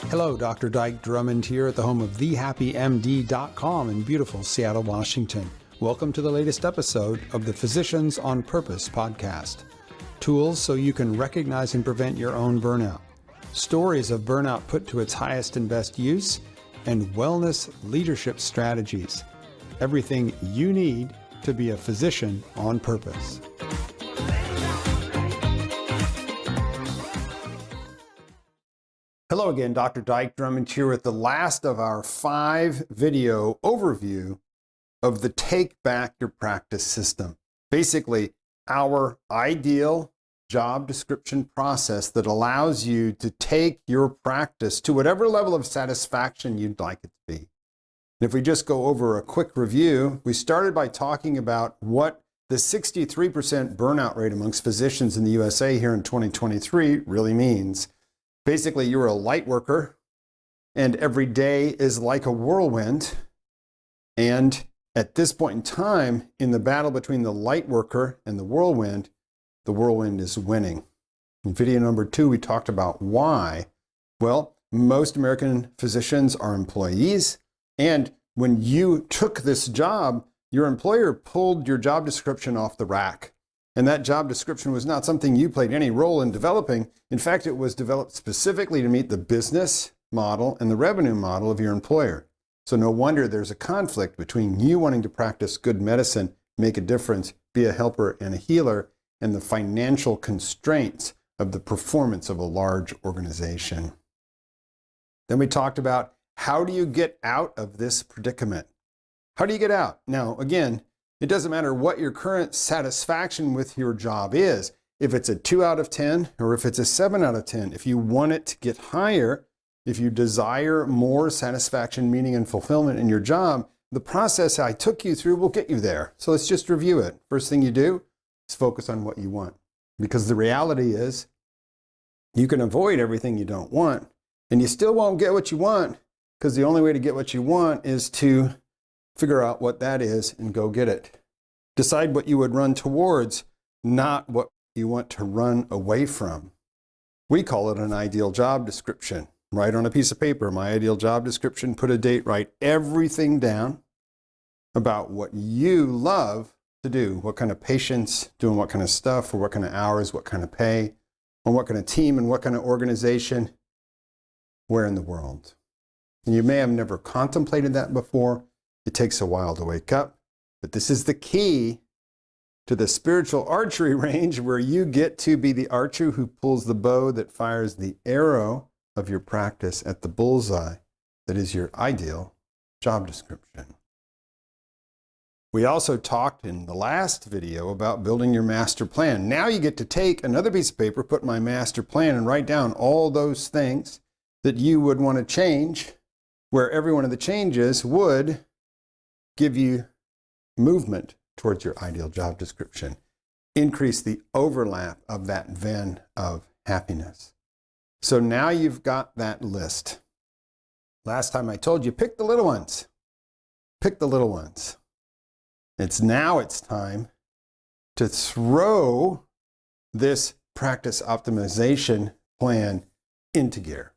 Hello, Dr. Dyke Drummond here at the home of thehappymd.com in beautiful Seattle, Washington. Welcome to the latest episode of the Physicians on Purpose podcast. Tools so you can recognize and prevent your own burnout. Stories of burnout put to its highest and best use, and wellness leadership strategies. Everything you need to be a physician on purpose. Hello again, Dr. Dyke Drummond here with the last of our 5-video overview of the Take Back Your Practice system. Basically, our ideal job description process that allows you to take your practice to whatever level of satisfaction you'd like it to be. And if we just go over a quick review, we started by talking about what the 63% burnout rate amongst physicians in the USA here in 2023 really means. Basically, you're a light worker, and every day is like a whirlwind. And at this point in time, in the battle between the light worker and the whirlwind is winning. In video number 2, we talked about why. Well, most American physicians are employees, and when you took this job, your employer pulled your job description off the rack. And that job description was not something you played any role in developing. In fact, it was developed specifically to meet the business model and the revenue model of your employer. So no wonder there's a conflict between you wanting to practice good medicine, make a difference, be a helper and a healer, and the financial constraints of the performance of a large organization. Then we talked about how do you get out of this predicament? How do you get out? Now, again, it doesn't matter what your current satisfaction with your job is. If it's a 2 out of 10 or if it's a 7 out of 10, if you want it to get higher, if you desire more satisfaction, meaning, and fulfillment in your job, the process I took you through will get you there. So let's just review it. First thing you do is focus on what you want. Because the reality is you can avoid everything you don't want, and you still won't get what you want, because the only way to get what you want is to figure out what that is and go get it. Decide what you would run towards, not what you want to run away from. We call it an ideal job description. Write on a piece of paper, my ideal job description, put a date, write everything down about what you love to do. What kind of patients, doing what kind of stuff, for what kind of hours, what kind of pay, on what kind of team and what kind of organization, where in the world. And you may have never contemplated that before. It takes a while to wake up, but this is the key to the spiritual archery range where you get to be the archer who pulls the bow that fires the arrow of your practice at the bullseye that is your ideal job description. We also talked in the last video about building your master plan. Now you get to take another piece of paper, put my master plan, and write down all those things that you would want to change, where every one of the changes would give you movement towards your ideal job description. Increase the overlap of that Venn of happiness. So now you've got that list. Last time I told you, pick the little ones. Pick the little ones. It's time to throw this practice optimization plan into gear.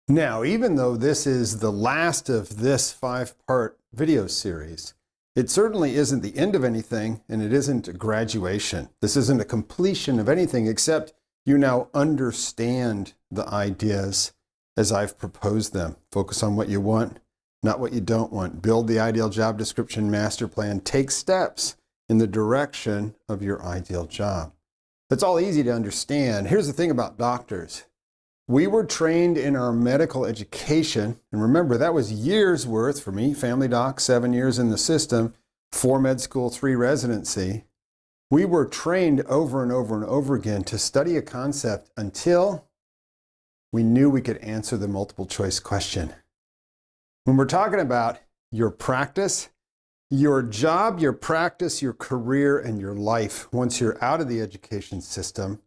Now, even though this is the last of this 5-part video series, it certainly isn't the end of anything, and it isn't a graduation. This isn't a completion of anything, except you now understand the ideas as I've proposed them. Focus on what you want, not what you don't want. Build the ideal job description master plan. Take steps in the direction of your ideal job. That's all easy to understand. Here's the thing about doctors. We were trained in our medical education, and remember, that was years worth for me, family doc, 7 years in the system, 4 med school, 3 residency. We were trained over and over and over again to study a concept until we knew we could answer the multiple choice question. When we're talking about your practice, your job, your practice, your career, and your life, once you're out of the education system,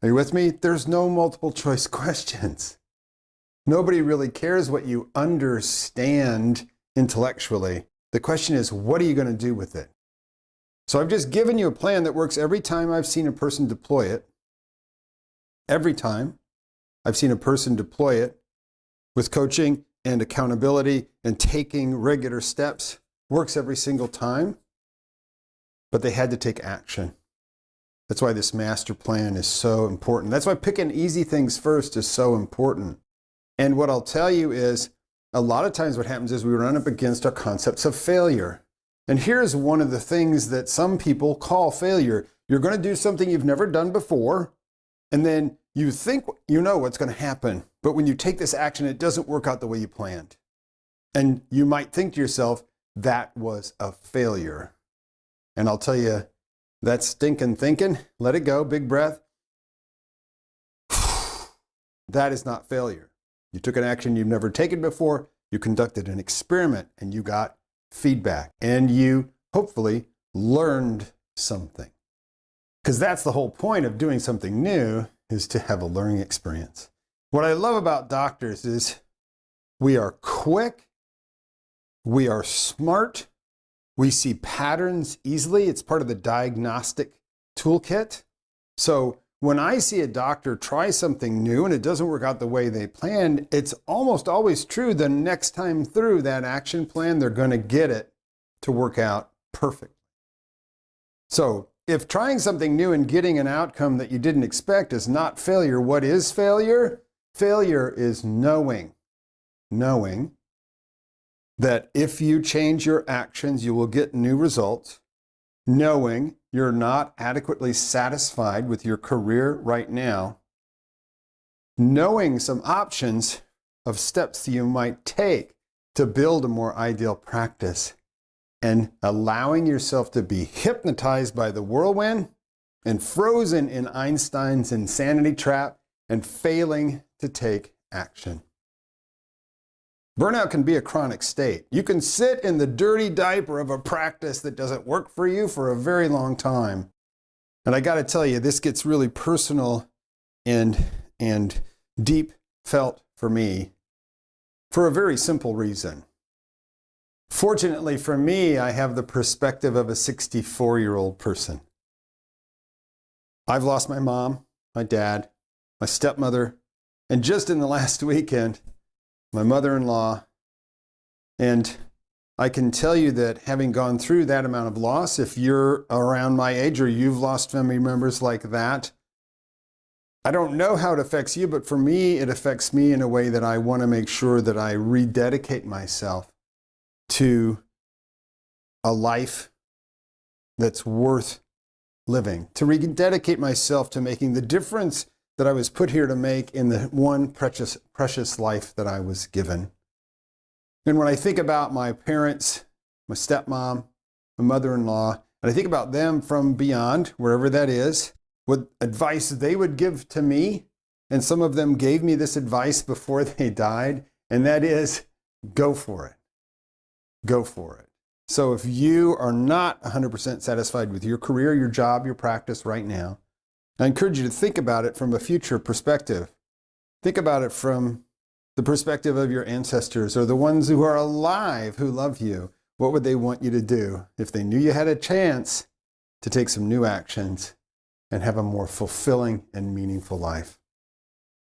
are you with me? There's no multiple choice questions. Nobody really cares what you understand intellectually. The question is, what are you going to do with it? So I've just given you a plan that works every time I've seen a person deploy it. Every time I've seen a person deploy it, with coaching and accountability and taking regular steps works every single time, but they had to take action. That's why this master plan is so important. That's why picking easy things first is so important. And what I'll tell you is, a lot of times what happens is we run up against our concepts of failure. And here's one of the things that some people call failure. You're going to do something you've never done before, and then you think you know what's going to happen. But when you take this action, it doesn't work out the way you planned. And you might think to yourself, that was a failure. And I'll tell you, that's stinking thinking. Let it go, big breath. That is not failure. You took an action you've never taken before, you conducted an experiment, and you got feedback, and you hopefully learned something. Because that's the whole point of doing something new, is to have a learning experience. What I love about doctors is we are quick, we are smart, we see patterns easily. It's part of the diagnostic toolkit. So when I see a doctor try something new and it doesn't work out the way they planned, it's almost always true the next time through that action plan, they're going to get it to work out perfect. So if trying something new and getting an outcome that you didn't expect is not failure, what is failure? Failure is knowing that if you change your actions, you will get new results, knowing you're not adequately satisfied with your career right now, knowing some options of steps you might take to build a more ideal practice, and allowing yourself to be hypnotized by the whirlwind and frozen in Einstein's insanity trap and failing to take action. Burnout can be a chronic state. You can sit in the dirty diaper of a practice that doesn't work for you for a very long time. And I got to tell you, this gets really personal and deep felt for me for a very simple reason. Fortunately for me, I have the perspective of a 64-year-old person. I've lost my mom, my dad, my stepmother, and just in the last weekend, my mother-in-law. And I can tell you that having gone through that amount of loss, if you're around my age or you've lost family members like that, I don't know how it affects you, but for me, it affects me in a way that I want to make sure that I rededicate myself to a life that's worth living, to rededicate myself to making the difference that I was put here to make in the one precious life that I was given. And when I think about my parents, my stepmom, my mother-in-law, and I think about them from beyond, wherever that is, what advice they would give to me, and some of them gave me this advice before they died, and that is, go for it. Go for it. So if you are not 100% satisfied with your career, your job, your practice right now, I encourage you to think about it from a future perspective. Think about it from the perspective of your ancestors or the ones who are alive who love you. What would they want you to do if they knew you had a chance to take some new actions and have a more fulfilling and meaningful life?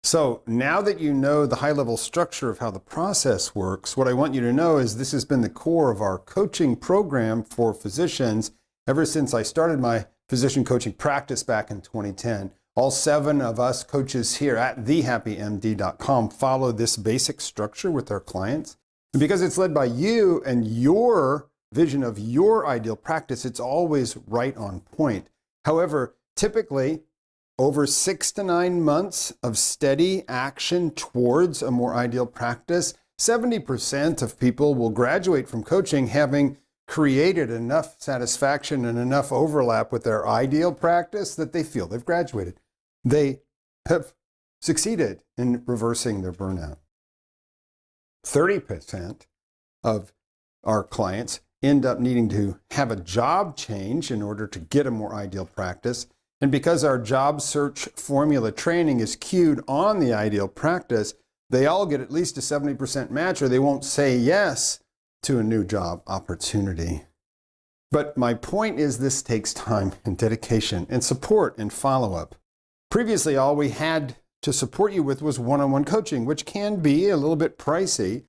So now that you know the high-level structure of how the process works, what I want you to know is this has been the core of our coaching program for physicians ever since I started my physician coaching practice back in 2010. All 7 of us coaches here at thehappymd.com follow this basic structure with our clients. And because it's led by you and your vision of your ideal practice, it's always right on point. However, typically, over 6 to 9 months of steady action towards a more ideal practice, 70% of people will graduate from coaching having created enough satisfaction and enough overlap with their ideal practice that they feel they've graduated. They have succeeded in reversing their burnout. 30% of our clients end up needing to have a job change in order to get a more ideal practice. And because our job search formula training is cued on the ideal practice, they all get at least a 70% match or they won't say yes to a new job opportunity. But my point is this takes time and dedication and support and follow-up. Previously, all we had to support you with was one-on-one coaching, which can be a little bit pricey.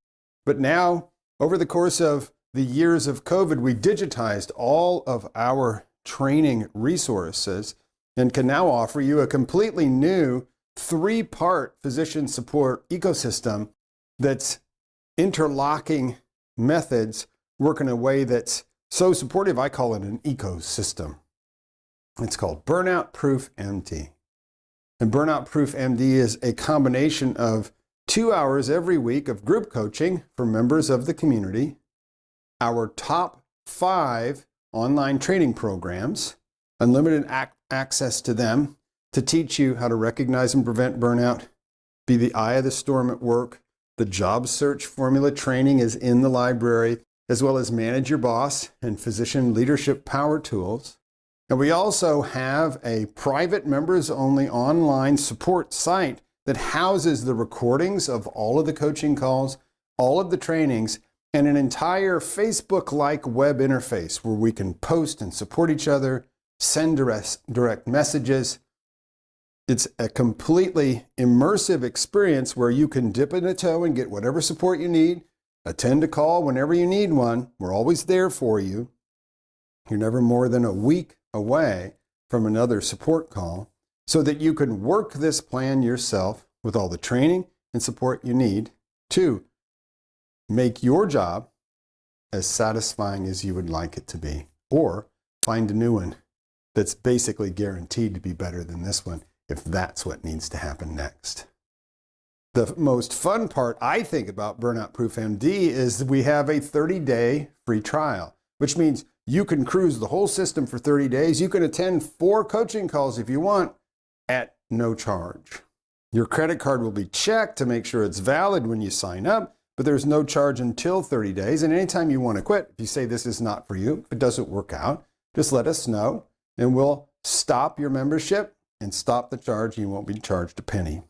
But now, over the course of the years of COVID, we digitized all of our training resources and can now offer you a completely new 3-part physician support ecosystem that's interlocking methods work in a way that's so supportive, I call it an ecosystem. It's called Burnout Proof MD. And Burnout Proof MD is a combination of 2 hours every week of group coaching for members of the community, our top 5 online training programs, unlimited access to them to teach you how to recognize and prevent burnout, be the eye of the storm at work. The job search formula training is in the library, as well as manage your boss and physician leadership power tools. And we also have a private members-only online support site that houses the recordings of all of the coaching calls, all of the trainings, and an entire Facebook-like web interface where we can post and support each other, send direct messages. It's a completely immersive experience where you can dip in a toe and get whatever support you need, attend a call whenever you need one. We're always there for you. You're never more than a week away from another support call so that you can work this plan yourself with all the training and support you need to make your job as satisfying as you would like it to be, or find a new one that's basically guaranteed to be better than this one if that's what needs to happen next. The most fun part, I think, about Burnout Proof MD is that we have a 30-day free trial, which means you can cruise the whole system for 30 days. You can attend 4 coaching calls if you want at no charge. Your credit card will be checked to make sure it's valid when you sign up, but there's no charge until 30 days. And anytime you want to quit, if you say this is not for you, if it doesn't work out, just let us know and we'll stop your membership and stop the charge. You won't be charged a penny.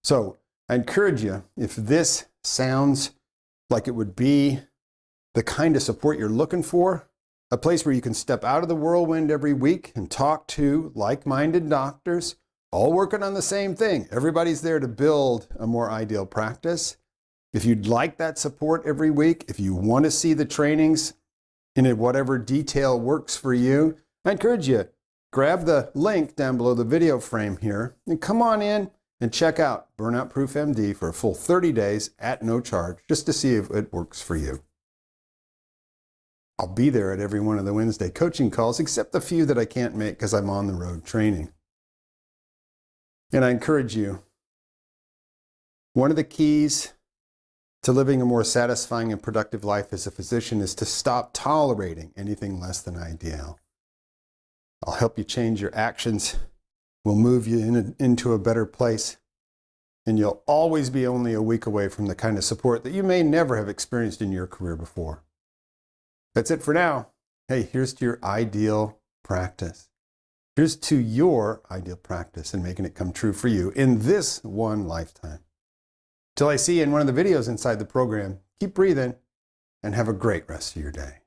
So I encourage you, if this sounds like it would be the kind of support you're looking for, a place where you can step out of the whirlwind every week and talk to like-minded doctors, all working on the same thing. Everybody's there to build a more ideal practice. If you'd like that support every week, if you want to see the trainings in whatever detail works for you, I encourage you, grab the link down below the video frame here and come on in and check out Burnout Proof MD for a full 30 days at no charge, just to see if it works for you. I'll be there at every one of the Wednesday coaching calls, except the few that I can't make because I'm on the road training. And I encourage you, one of the keys to living a more satisfying and productive life as a physician is to stop tolerating anything less than ideal. I'll help you change your actions. We'll move you into a better place. And you'll always be only a week away from the kind of support that you may never have experienced in your career before. That's it for now. Hey, here's to your ideal practice. Here's to your ideal practice and making it come true for you in this one lifetime. Till I see you in one of the videos inside the program, keep breathing and have a great rest of your day.